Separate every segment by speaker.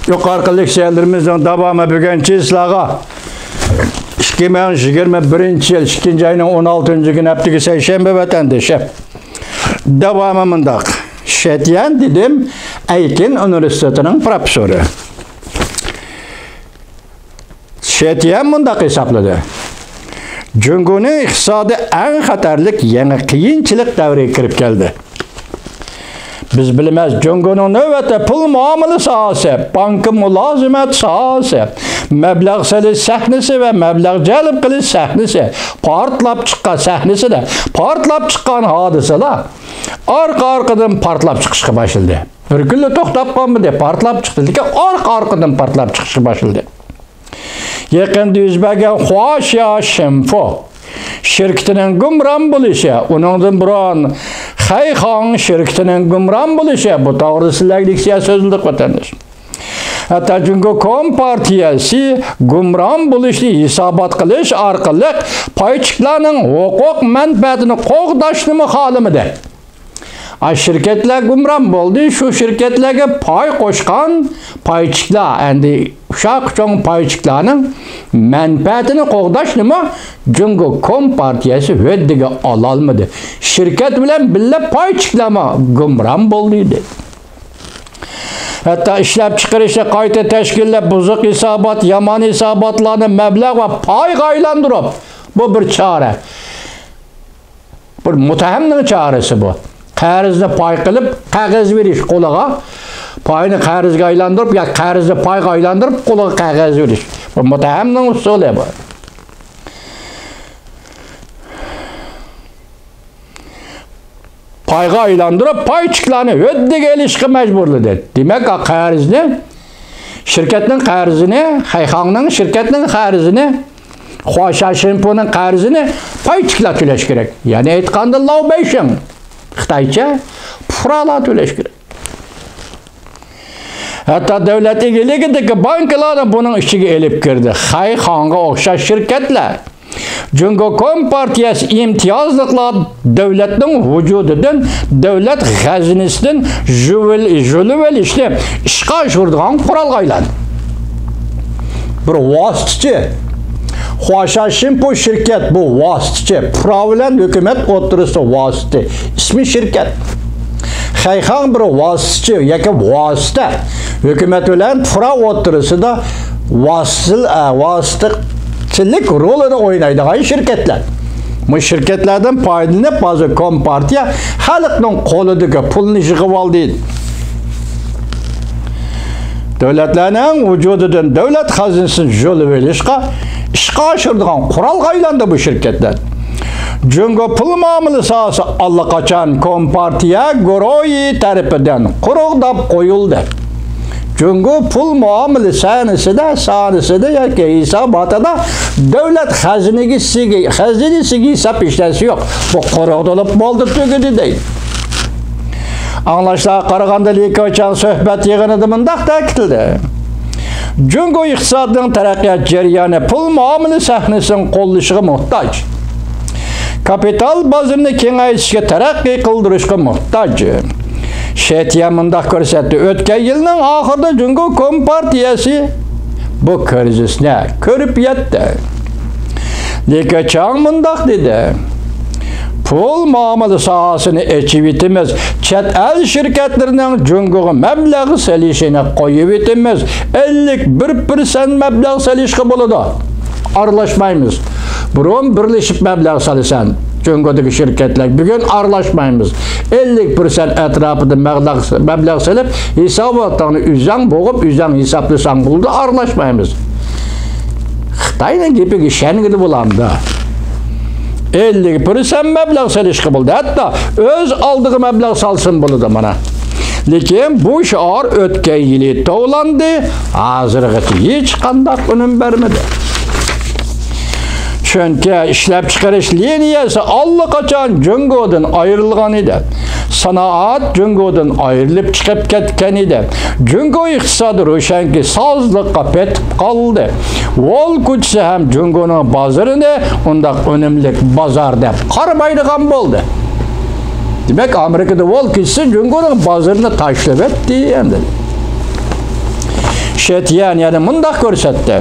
Speaker 1: Yuqorqi she'rlarimizning davomi bugungi sizlarga 2021 yil 2 ayning 16-kuni haftaga seshanba vatandoshi. Davomi mundaq. Shetyan dedim, Aykin universitetining professori. Shetyan mundaq hisobladi. Jungoning iqtisodi eng xatarlik yangi qiyinchilik davriga kirib keldi. Biz bilmez Jungoning navbati pul muomala sohasi, bank mulozimat sohasi, mablag' solish sahnasi va mablag' jalb qilish sahnasi, portlab chiqqan sahnasida portlab chiqqan hodisalar orqa-orqadan portlab chiqishga boshladi. Bir kunla to'xtab qolmadi, portlab chiqdi, lekin orqa-orqadan portlab chiqishga boshladi. Yaqinda yuz bergan Huaxia Shimfo şirketining gumron bo'lishi, uningdan burun Xayxong şirketining gumron bo'lishi, bu to'g'ri sizlarga so'zildi vatandosh. Hatta Jungo Kompartiyasi gumron bo'lishni hisobot qilish orqali paychiqlarning huquq manfaatini qo'g'dashni xohlamadi. Şirketler gumron bo'ldi, shu shirketlarga pay qo'shgan paychiqlar, endi uşaq cho'ng paychiqlarning manfaatini qo'g'dash nima Jungo Kompartiyasi huddiga ola olmadi. Shirkat bilan birga paychiqlama gumron bo'ldi. Hatta ishlab chiqarishda qayta tashkillab buzuq hisobot, yomon hisobotlarni mablag' va payga aylantirib, bu bir chora. Bir mutahamning chorasi bu. Qarzni pay qilib, qog'oz berish qo'liga, payni qarzga aylantirib, ya qarzni payga aylantirib, qo'liga qog'oz berish. Bu mutahamning usuli bu. Payga aylantirib, paychiqlarni huddiga elishga majburladi. Demak, qarzni, shirkatning qarzini, Xayxongning shirkatning qarzini, Huaxia Shimfoning qarzini paychiqlar to'lash kerak. Ya'ni aytganda Laobeyshing Xitoycha puralar to'lash kerak. Hatta davlat egiligidagi banklarni buning ichiga elib kirdi. Xayxongga o'xshash shirkatlar Jungo Kompartiyasi imtiyozliqlar davlatning vujudidan, davlat xazinasidan julib ishni ishga oshiradigan qurolga aylandi. Bir vositachi Huaxia Shimpo şirket bu vasıtçı. Pravlen hükümet oturusu vasıtı. İsmi şirket. Xayxong bir vasıtçı, yaki vasıta. Hükümet bilen prav oturusu da vasıtçılık rolünü oynaydıgan şirketler. Bu şirketlerden paydalanıp bazı Kompartiya halkның qo'lidagi pulni yig'ib oldi. Devletlerinin vücududan devlet xazinasini julib olishga ishga oshiradigan qurolga aylandi bu shirkatlar. Jungo pul muomala sohasi allaqachon Kompartiya guruhi tarafidan quruqdab qo'yildi. Jungo pul muomala sanasida yoki hisobotida davlat xazinasiga hisob ishlashi yo'q. Bu quruqda olib bo'ldi tugadi deydi. Anlaşılan qaraganda lekin suhbat yig'inida mundaq ta'kidladi. Jungo iqtisodining taraqqiyot jarayoni pul muomala sahnasining qo'llashiga muhtoj. Kapital bozorini kengaytirishga taraqqiy qildirishga muhtoj. Shetyan mundaq ko'rsatdi. O'tgan yilning oxirida Jungo Kompartiyasi bu krizisni ko'rib yetdi. Lekin cho'ng mundaq dedi. Pul muomala sohasini echib etimiz. Chet el shirkatlarining Jungoga mablag' solishini qo'yib etimiz. 51% mablag' solishga bo'ladi. Aralashmaymiz. Burun birlashib mablag' solisan. Jungodagi shirkatlar bugun aralashmaymiz. 50% atrofida mablag' solib, hisobotlarni uzang bo'g'ib, uzang hisoblasang bo'ldi, aralashmaymiz. Xitoyning gapiga ishongida bo'lamda. 50% mablag' solishga bo'ldi. Hatto o'z oldiga mablag' solsin bo'ladi mana. Lekin bu shior o'tgan yili to'landi, hozirgacha hech qanday unum bermadi. Chunki ishlab chiqarish liniyasi allaqachon Jungodan ayrilgan edi. Sanoat Jungodan ayrilib chiqib ketgan edi. Jungo iqtisodi ro'shanki sozliqqa petib qoldi. Wol kuchsi ham Jungoning bozorini undaq unumli bozor deb qaramaydigan bo'ldi. Demak, Amerikada Wol kuchsi Jungoning bozorini tashlab etdi endi. Şetiyen yani mundaq ko'rsatdi.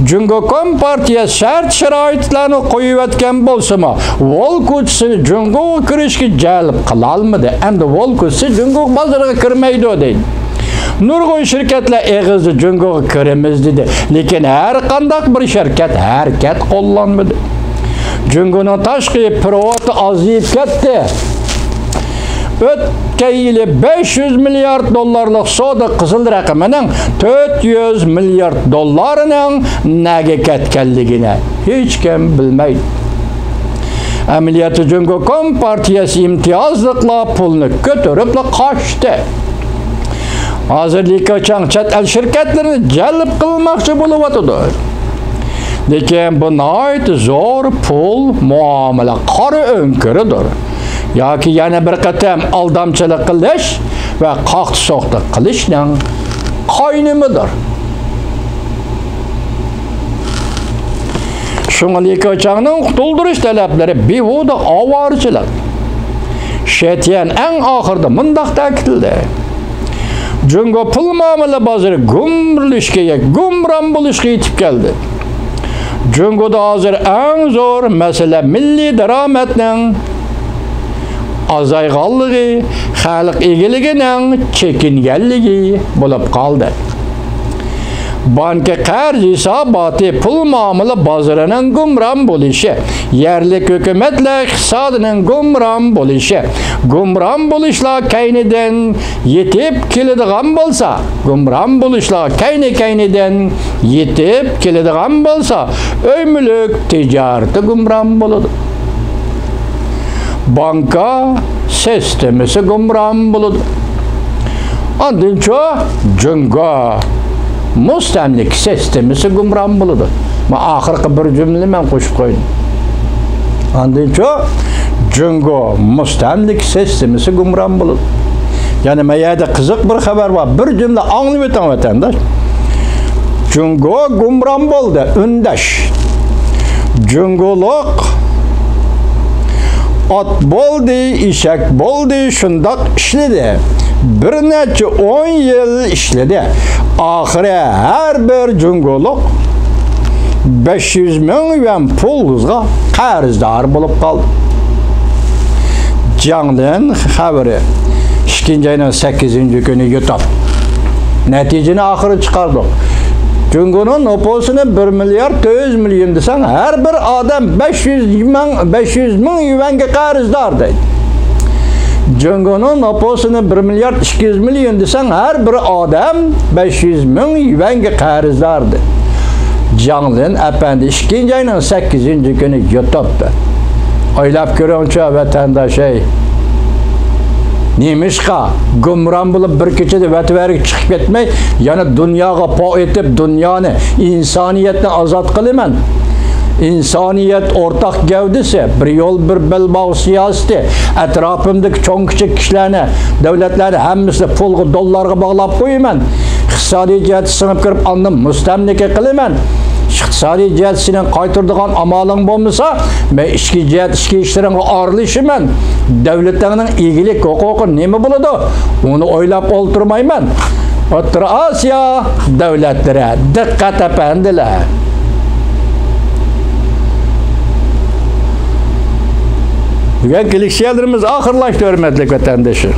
Speaker 1: Jungo Kompartiya shart sharoitlarni qo'yib etgan bo'lsa-mu, Volkuchni Jungoga kirishga jalb qila olmadi. Endi Volkuchni Jungo bozoriga kirmaydi deydi. Nurg'un shirkatlar eg'izni Jungoga kiramiz dedi, lekin har qanday bir shirkat harakat qo'llanmadi. Jungoning tashqi piroti aziyib ketdi. O'tgan yili 500 milliard dollarlik savdo qizil raqamining 400 milliard dollarining nega ketganligini hech kim bilmaydi. Amaliyotda Jungo Kompartiyasi imtiyozliqlar pulni ko'tarib qochdi. Hozirlikka chet el shirkatlarini jalb qilmoqchi bo'lyapti. Lekin bu nihoyat zo'r pul muomala qora o'nkiridir. Yoki yana bir qatam aldamchilik qilish va qoqti-soqti qilishning qo'ynimidir. Shuningdek, qutuldirish talablari behuda ovorchilik. Shetian eng oxirida mundaq ta'kidladi. Jungo pul muomala bozori gumron bo'lishga yetib keldi. Jungoda hozir eng zo'r masala milliy daromadning azayğanlığı, xalq egiligining chekinganligi bo'lib qoldi. Banka qarz hisoboti pul muomala bozorining gumron bo'lishi, yerlik hukumatlar iqtisodining gumron bo'lishi, gumron bo'lishlar kaynidan yetib keladigan bo'lsa, gumron bo'lishlar kaynidan yetib keladigan bo'lsa, uy-mulk tijarati gumron bo'ladi. Banka sistemisi gumron bo'ladi. Andincha Jungo mustamlik sistemisi gumron bo'ladi. Men oxirgi bir jumla men qo'shib qo'ydim. Andincha Jungo mustamlik sistemisi gumron bo'ladi. Ya'ni mayada qiziq bir xabar bor. Bir jumla anglab o'tang vatandosh. Jungo gumron bo'ldi. Undash. Jungoloq ot bo'ldi, eshak bo'ldi, shundoq ishladi. Bir necha 10 yil ishladi. Oxiri har bir jungoloq 500 ming yuan pulga qarzdor bo'lib qoldi. Jangdan xabari 2-oyning 8-kuni YouTube. Natijani oxiri chiqardik. Jungoning nüfusini 1 milyar 400 milyon desen her bir adam 500 ming yuanga qarzdor deydi. Jungoning nüfusini 1 milyar 200 milyon desen her bir adam 500 ming yuanga qarzdordi. Janglin efendi 2-oyning 8-kuni YouTube'da. O'ylab ko'ringchi vatandosh. Nemişqa gumron bo'lib bir kechada vatvarga chiqib ketmay, yana dunyoga po etib dunyoni, insoniyatni ozod qilaman. İnsaniyat o'rtaq gavdasi, bir yo'l bir belbog' siyosati, atrofimdagi cho'ng-kichik kishilarni, davlatlarni hammasini pulga, dollarga bog'lab qo'yaman. Iqtisodiy jihatdan sinib kirib, ondan mustamlika qilaman. İqtisodiy jihatdan qaytiradigan amaling bo'lmasa, men ichki ishlarimga aralashaman. Davlatlarning egilik huquqi nima bo'ladi? Uni o'ylab o'ltirmayman. O'rta Osiyo davlatlari diqqat apandilar. Bugun kelishlarimiz oxirlashdi, hurmatli vatandoshlar.